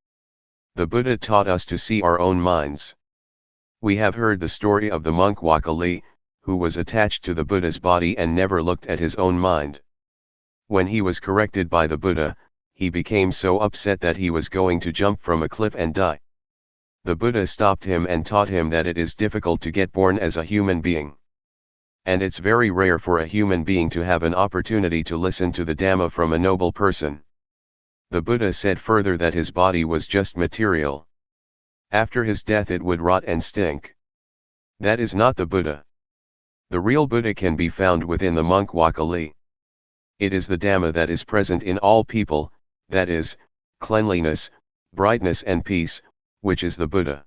The Buddha taught us to see our own minds. We have heard the story of the monk Wakali, who was attached to the Buddha's body and never looked at his own mind. When he was corrected by the Buddha, he became so upset that he was going to jump from a cliff and die. The Buddha stopped him and taught him that it is difficult to get born as a human being. And it's very rare for a human being to have an opportunity to listen to the Dhamma from a noble person. The Buddha said further that his body was just material. After his death it would rot and stink. That is not the Buddha. The real Buddha can be found within the monk Wakali. It is the Dhamma that is present in all people, that is, cleanliness, brightness and peace, which is the Buddha.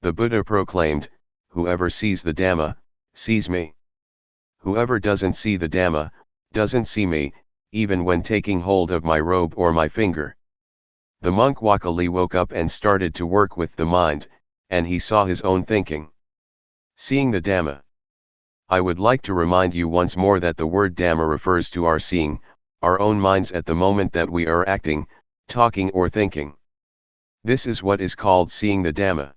The Buddha proclaimed, "Whoever sees the Dhamma, sees me. Whoever doesn't see the Dhamma, doesn't see me, even when taking hold of my robe or my finger." The monk Wakali woke up and started to work with the mind, and he saw his own thinking. Seeing the Dhamma. I would like to remind you once more that the word Dhamma refers to our seeing, our own minds at the moment that we are acting, talking or thinking. This is what is called seeing the Dhamma.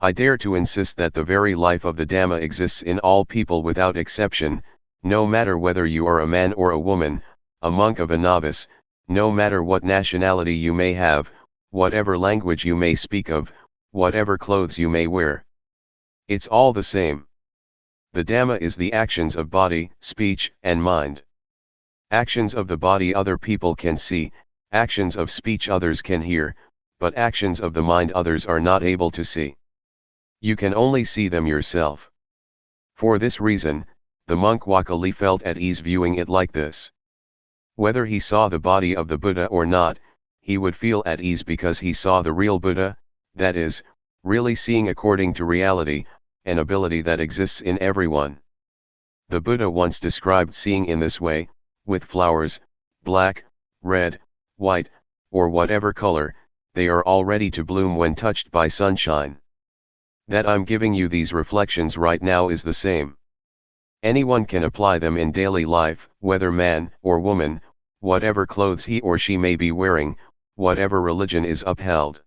I dare to insist that the very life of the Dhamma exists in all people without exception, no matter whether you are a man or a woman, a monk or a novice, no matter what nationality you may have, whatever language you may speak of, whatever clothes you may wear. It's all the same. The Dhamma is the actions of body, speech, and mind. Actions of the body other people can see, actions of speech others can hear, but actions of the mind others are not able to see. You can only see them yourself. For this reason, the monk Wakali felt at ease viewing it like this. Whether he saw the body of the Buddha or not, he would feel at ease because he saw the real Buddha, that is, really seeing according to reality, an ability that exists in everyone. The Buddha once described seeing in this way, with flowers, black, red, white, or whatever color, they are all ready to bloom when touched by sunshine. That I'm giving you these reflections right now is the same. Anyone can apply them in daily life, whether man or woman, whatever clothes he or she may be wearing, whatever religion is upheld.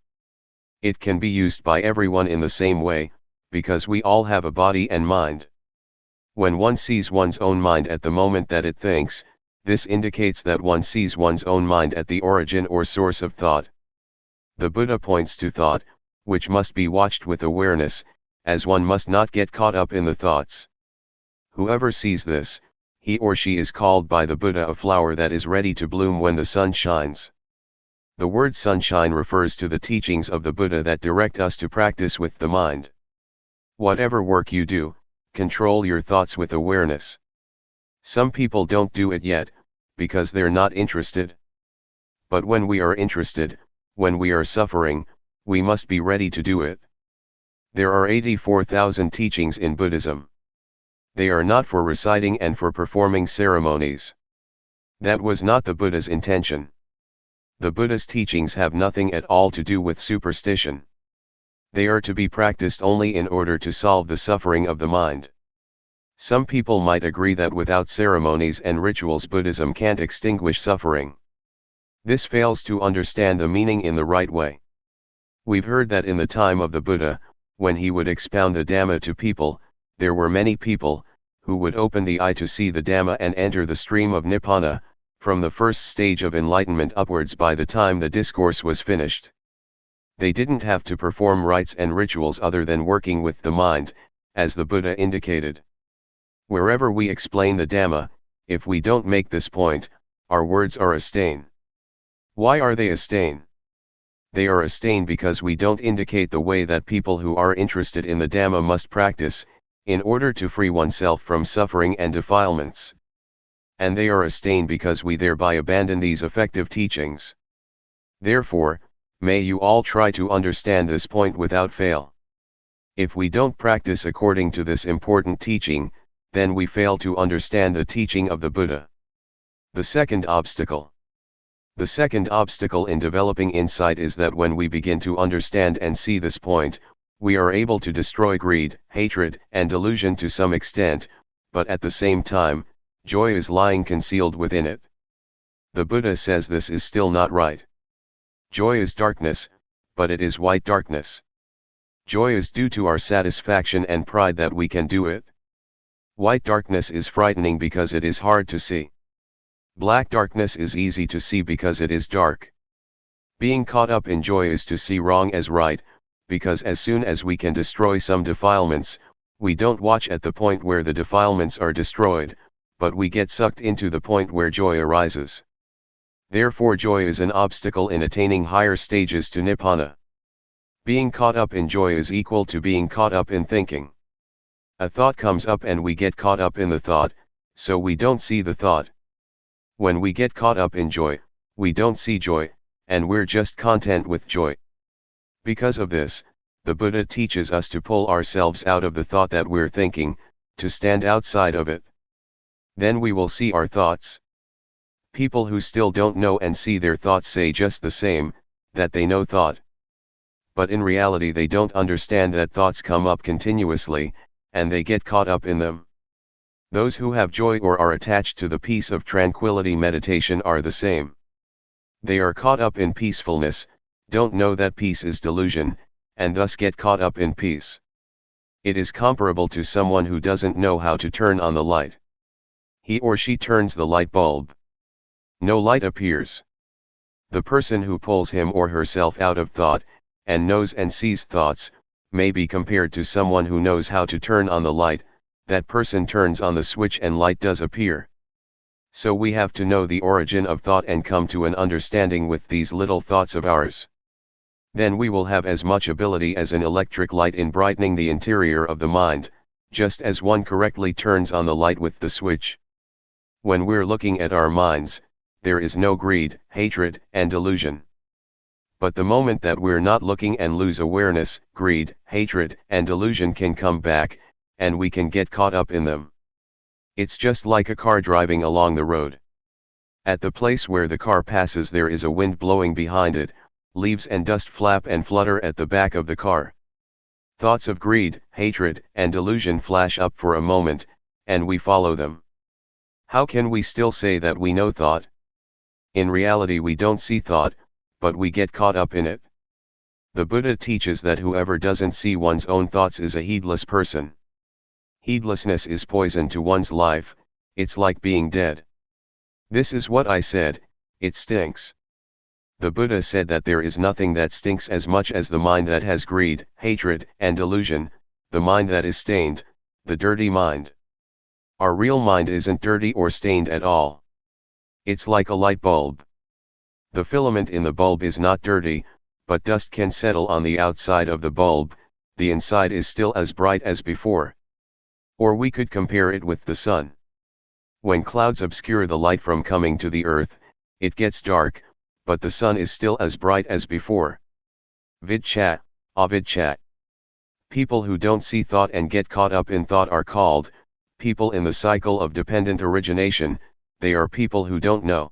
It can be used by everyone in the same way, because we all have a body and mind. When one sees one's own mind at the moment that it thinks, this indicates that one sees one's own mind at the origin or source of thought. The Buddha points to thought, which must be watched with awareness, as one must not get caught up in the thoughts. Whoever sees this, he or she is called by the Buddha a flower that is ready to bloom when the sun shines. The word sunshine refers to the teachings of the Buddha that direct us to practice with the mind. Whatever work you do, control your thoughts with awareness. Some people don't do it yet, because they're not interested. But when we are interested, when we are suffering, we must be ready to do it. There are 84,000 teachings in Buddhism. They are not for reciting and for performing ceremonies. That was not the Buddha's intention. The Buddha's teachings have nothing at all to do with superstition. They are to be practiced only in order to solve the suffering of the mind. Some people might agree that without ceremonies and rituals Buddhism can't extinguish suffering. This fails to understand the meaning in the right way. We've heard that in the time of the Buddha, when he would expound the Dhamma to people, there were many people, who would open the eye to see the Dhamma and enter the stream of Nibbana, from the first stage of enlightenment upwards by the time the discourse was finished. They didn't have to perform rites and rituals other than working with the mind, as the Buddha indicated. Wherever we explain the Dhamma, if we don't make this point, our words are a stain. Why are they a stain? They are a stain because we don't indicate the way that people who are interested in the Dhamma must practice, in order to free oneself from suffering and defilements. And they are a stain because we thereby abandon these effective teachings. Therefore, may you all try to understand this point without fail. If we don't practice according to this important teaching, then we fail to understand the teaching of the Buddha. The second obstacle. The second obstacle in developing insight is that when we begin to understand and see this point, we are able to destroy greed, hatred, and delusion to some extent, but at the same time, joy is lying concealed within it. The Buddha says this is still not right. Joy is darkness, but it is white darkness. Joy is due to our satisfaction and pride that we can do it. White darkness is frightening because it is hard to see. Black darkness is easy to see because it is dark. Being caught up in joy is to see wrong as right, because as soon as we can destroy some defilements, we don't watch at the point where the defilements are destroyed, but we get sucked into the point where joy arises. Therefore joy is an obstacle in attaining higher stages to Nibbana. Being caught up in joy is equal to being caught up in thinking. A thought comes up and we get caught up in the thought, so we don't see the thought. When we get caught up in joy, we don't see joy, and we're just content with joy. Because of this, the Buddha teaches us to pull ourselves out of the thought that we're thinking, to stand outside of it. Then we will see our thoughts. People who still don't know and see their thoughts say just the same, that they know thought. But in reality they don't understand that thoughts come up continuously, and they get caught up in them. Those who have joy or are attached to the peace of tranquility meditation are the same. They are caught up in peacefulness, don't know that peace is delusion, and thus get caught up in peace. It is comparable to someone who doesn't know how to turn on the light. He or she turns the light bulb. No light appears. The person who pulls him or herself out of thought, and knows and sees thoughts, may be compared to someone who knows how to turn on the light. That person turns on the switch and light does appear. So we have to know the origin of thought and come to an understanding with these little thoughts of ours. Then we will have as much ability as an electric light in brightening the interior of the mind, just as one correctly turns on the light with the switch. When we're looking at our minds, there is no greed, hatred, and delusion. But the moment that we're not looking and lose awareness, greed, hatred, and delusion can come back, and we can get caught up in them. It's just like a car driving along the road. At the place where the car passes there is a wind blowing behind it, leaves and dust flap and flutter at the back of the car. Thoughts of greed, hatred, and delusion flash up for a moment, and we follow them. How can we still say that we know thought? In reality we don't see thought, but we get caught up in it. The Buddha teaches that whoever doesn't see one's own thoughts is a heedless person. Heedlessness is poison to one's life, it's like being dead. This is what I said, it stinks. The Buddha said that there is nothing that stinks as much as the mind that has greed, hatred, and delusion, the mind that is stained, the dirty mind. Our real mind isn't dirty or stained at all. It's like a light bulb. The filament in the bulb is not dirty, but dust can settle on the outside of the bulb, the inside is still as bright as before. Or we could compare it with the sun. When clouds obscure the light from coming to the earth, it gets dark, but the sun is still as bright as before. Vidchat, avidchat. People who don't see thought and get caught up in thought are called people in the cycle of dependent origination, they are people who don't know.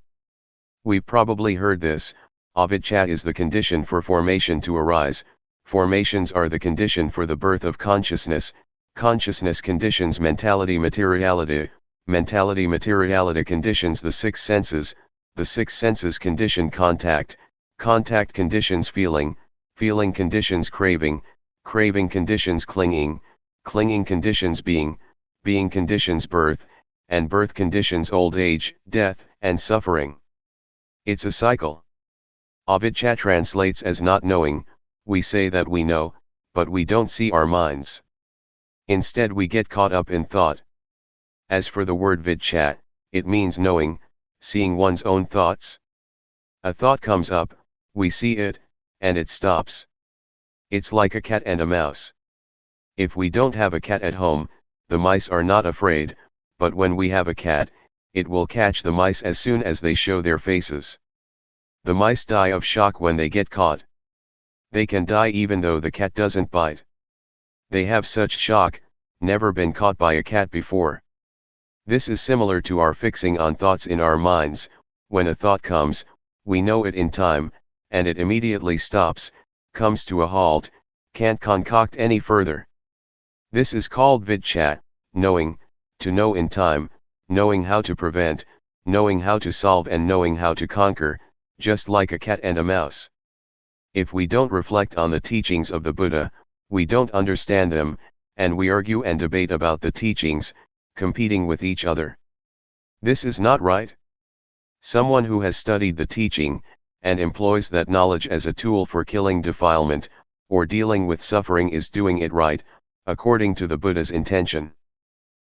We've probably heard this, avidchat is the condition for formation to arise, formations are the condition for the birth of consciousness, consciousness conditions mentality materiality, mentality materiality conditions the six senses, the six senses condition contact, contact conditions feeling, feeling conditions craving, craving conditions clinging, clinging conditions being, being conditions birth, and birth conditions old age, death, and suffering. It's a cycle. Avidchat translates as not knowing, we say that we know, but we don't see our minds. Instead we get caught up in thought. As for the word vidchat, it means knowing, seeing one's own thoughts. A thought comes up, we see it, and it stops. It's like a cat and a mouse. If we don't have a cat at home, the mice are not afraid, but when we have a cat, it will catch the mice as soon as they show their faces. The mice die of shock when they get caught. They can die even though the cat doesn't bite. They have such shock, never been caught by a cat before. This is similar to our fixing on thoughts in our minds. When a thought comes, we know it in time, and it immediately stops, comes to a halt, can't concoct any further. This is called vidchat, knowing, to know in time, knowing how to prevent, knowing how to solve and knowing how to conquer, just like a cat and a mouse. If we don't reflect on the teachings of the Buddha, we don't understand them, and we argue and debate about the teachings, competing with each other. This is not right. Someone who has studied the teaching, and employs that knowledge as a tool for killing defilement, or dealing with suffering is doing it right, according to the Buddha's intention.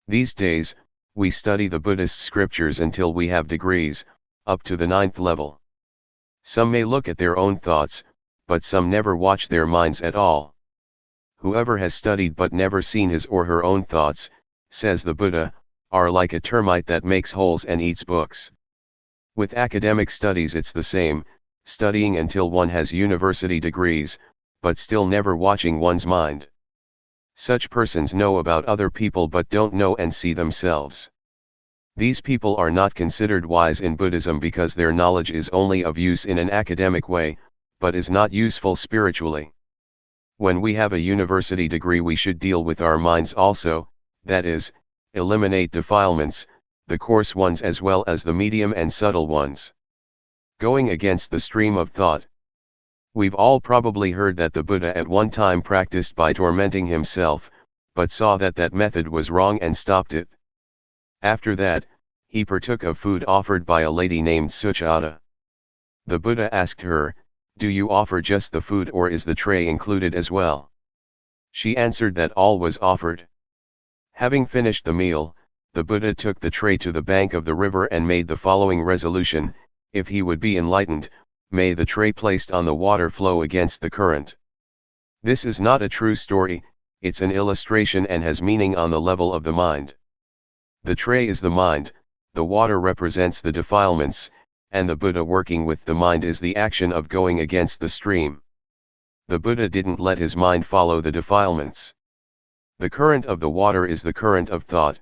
These days, we study the Buddhist scriptures until we have degrees, up to the 9th level. Some may look at their own thoughts, but some never watch their minds at all. Whoever has studied but never seen his or her own thoughts, says the Buddha, are like a termite that makes holes and eats books. With academic studies it's the same, studying until one has university degrees, but still never watching one's mind. Such persons know about other people but don't know and see themselves. These people are not considered wise in Buddhism because their knowledge is only of use in an academic way, but is not useful spiritually. When we have a university degree we should deal with our minds also, that is, eliminate defilements, the coarse ones as well as the medium and subtle ones. Going against the stream of thought. We've all probably heard that the Buddha at one time practiced by tormenting himself, but saw that that method was wrong and stopped it. After that, he partook of food offered by a lady named Suchata. The Buddha asked her, "Do you offer just the food or is the tray included as well?" She answered that all was offered. Having finished the meal, the Buddha took the tray to the bank of the river and made the following resolution: if he would be enlightened, may the tray placed on the water flow against the current. This is not a true story, it's an illustration and has meaning on the level of the mind. The tray is the mind, the water represents the defilements, and the Buddha working with the mind is the action of going against the stream. The Buddha didn't let his mind follow the defilements. The current of the water is the current of thought.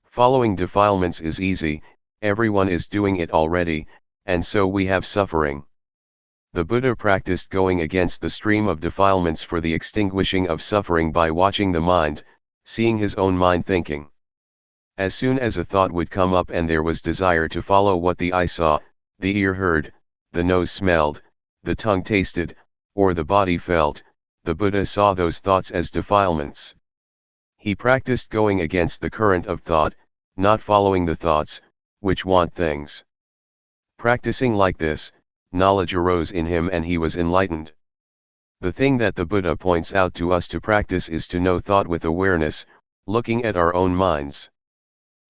Following defilements is easy, everyone is doing it already, and so we have suffering. The Buddha practiced going against the stream of defilements for the extinguishing of suffering by watching the mind, seeing his own mind thinking. As soon as a thought would come up and there was desire to follow what the eye saw, the ear heard, the nose smelled, the tongue tasted, or the body felt, the Buddha saw those thoughts as defilements. He practiced going against the current of thought, not following the thoughts, which want things. Practicing like this, knowledge arose in him and he was enlightened. The thing that the Buddha points out to us to practice is to know thought with awareness, looking at our own minds.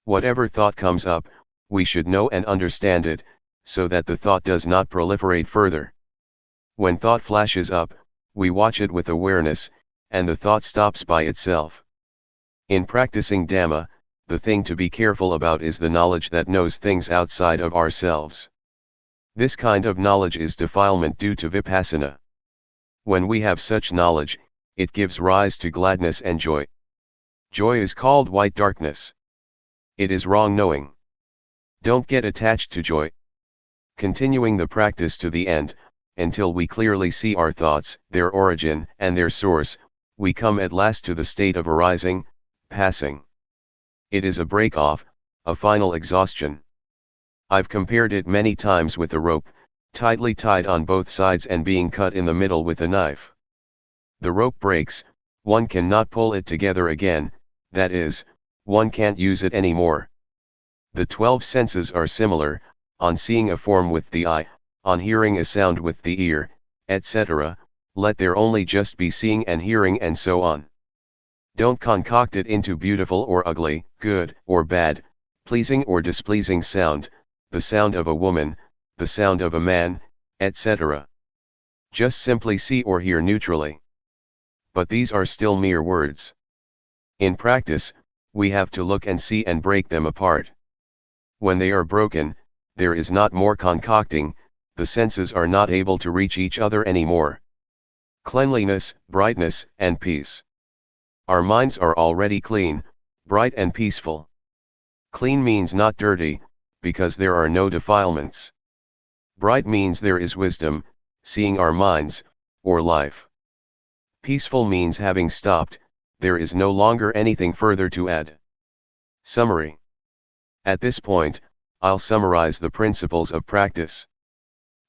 Whatever thought comes up, we should know and understand it, so that the thought does not proliferate further. When thought flashes up, we watch it with awareness, and the thought stops by itself. In practicing Dhamma, the thing to be careful about is the knowledge that knows things outside of ourselves. This kind of knowledge is defilement due to Vipassana. When we have such knowledge, it gives rise to gladness and joy. Joy is called white darkness. It is wrong knowing. Don't get attached to joy. Continuing the practice to the end, until we clearly see our thoughts, their origin, and their source, we come at last to the state of arising, passing. It is a break-off, a final exhaustion. I've compared it many times with a rope, tightly tied on both sides and being cut in the middle with a knife. The rope breaks, one cannot pull it together again, that is, one can't use it anymore. The 12 senses are similar, on seeing a form with the eye, on hearing a sound with the ear, etc., let there only just be seeing and hearing and so on. Don't concoct it into beautiful or ugly, good or bad, pleasing or displeasing sound, the sound of a woman, the sound of a man, etc. Just simply see or hear neutrally. But these are still mere words. In practice, we have to look and see and break them apart. When they are broken, there is not more concocting, the senses are not able to reach each other anymore. Cleanliness, brightness, and peace. Our minds are already clean, bright and peaceful. Clean means not dirty, because there are no defilements. Bright means there is wisdom, seeing our minds, or life. Peaceful means having stopped, there is no longer anything further to add. Summary. At this point, I'll summarize the principles of practice.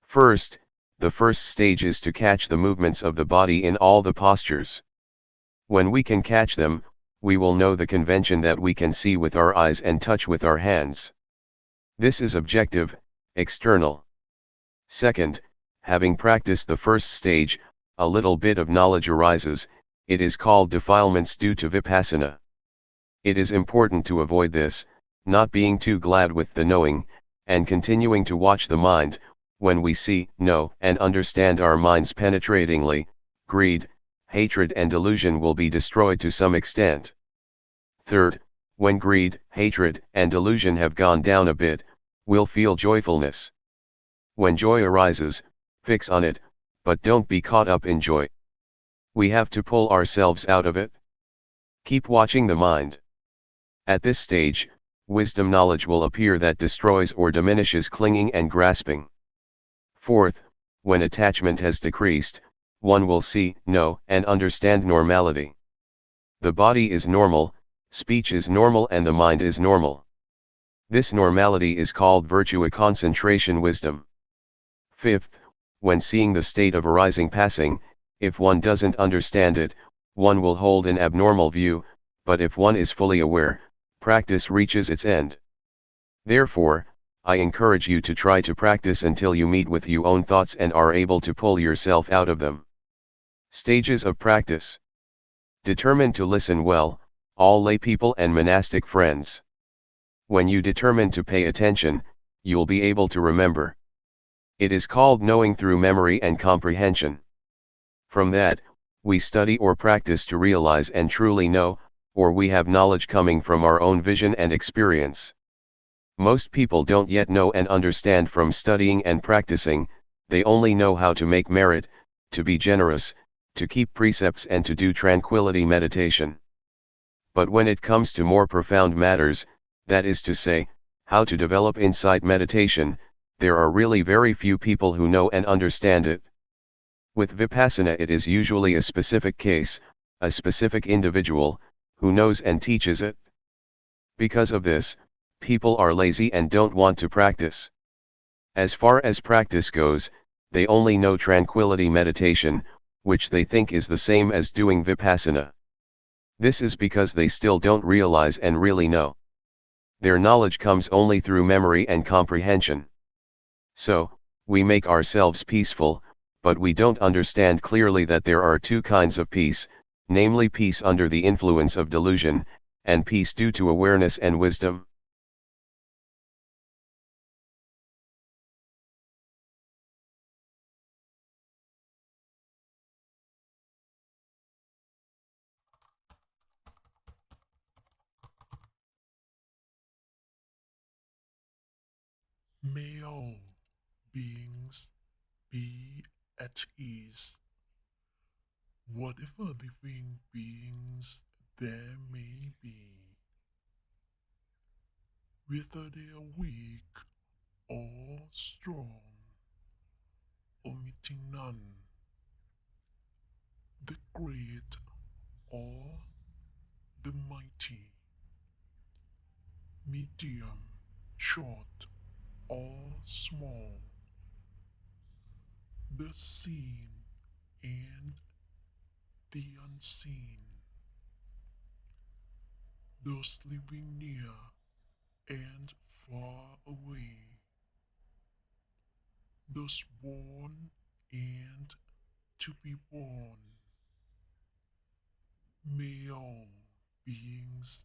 First, the first stage is to catch the movements of the body in all the postures. When we can catch them, we will know the convention that we can see with our eyes and touch with our hands. This is objective, external. Second, having practiced the first stage, a little bit of knowledge arises, it is called defilements due to Vipassana. It is important to avoid this, not being too glad with the knowing, and continuing to watch the mind. When we see, know, and understand our minds penetratingly, greed, hatred and delusion will be destroyed to some extent. Third, when greed, hatred, and delusion have gone down a bit, we'll feel joyfulness. When joy arises, fix on it, but don't be caught up in joy. We have to pull ourselves out of it. Keep watching the mind. At this stage, wisdom knowledge will appear that destroys or diminishes clinging and grasping. Fourth, when attachment has decreased, one will see, know, and understand normality. The body is normal, speech is normal and the mind is normal. This normality is called virtue concentration wisdom. Fifth, when seeing the state of arising passing, if one doesn't understand it, one will hold an abnormal view, but if one is fully aware, practice reaches its end. Therefore, I encourage you to try to practice until you meet with your own thoughts and are able to pull yourself out of them. Stages of practice. Determine to listen well, all lay people and monastic friends. When you determine to pay attention, you'll be able to remember. It is called knowing through memory and comprehension. From that, we study or practice to realize and truly know, or we have knowledge coming from our own vision and experience. Most people don't yet know and understand from studying and practicing, they only know how to make merit, to be generous, to keep precepts and to do tranquility meditation. But when it comes to more profound matters, that is to say, how to develop insight meditation, there are really very few people who know and understand it. With Vipassana it is usually a specific case, a specific individual, who knows and teaches it. Because of this, people are lazy and don't want to practice. As far as practice goes, they only know tranquility meditation, which they think is the same as doing Vipassana. This is because they still don't realize and really know. Their knowledge comes only through memory and comprehension. So, we make ourselves peaceful, but we don't understand clearly that there are two kinds of peace, namely peace under the influence of delusion, and peace due to awareness and wisdom. May all beings be at ease, whatever living beings there may be, whether they are weak or strong, omitting none, the great or the mighty, medium, short or small, the seen and the unseen, those living near and far away, those born and to be born. May all beings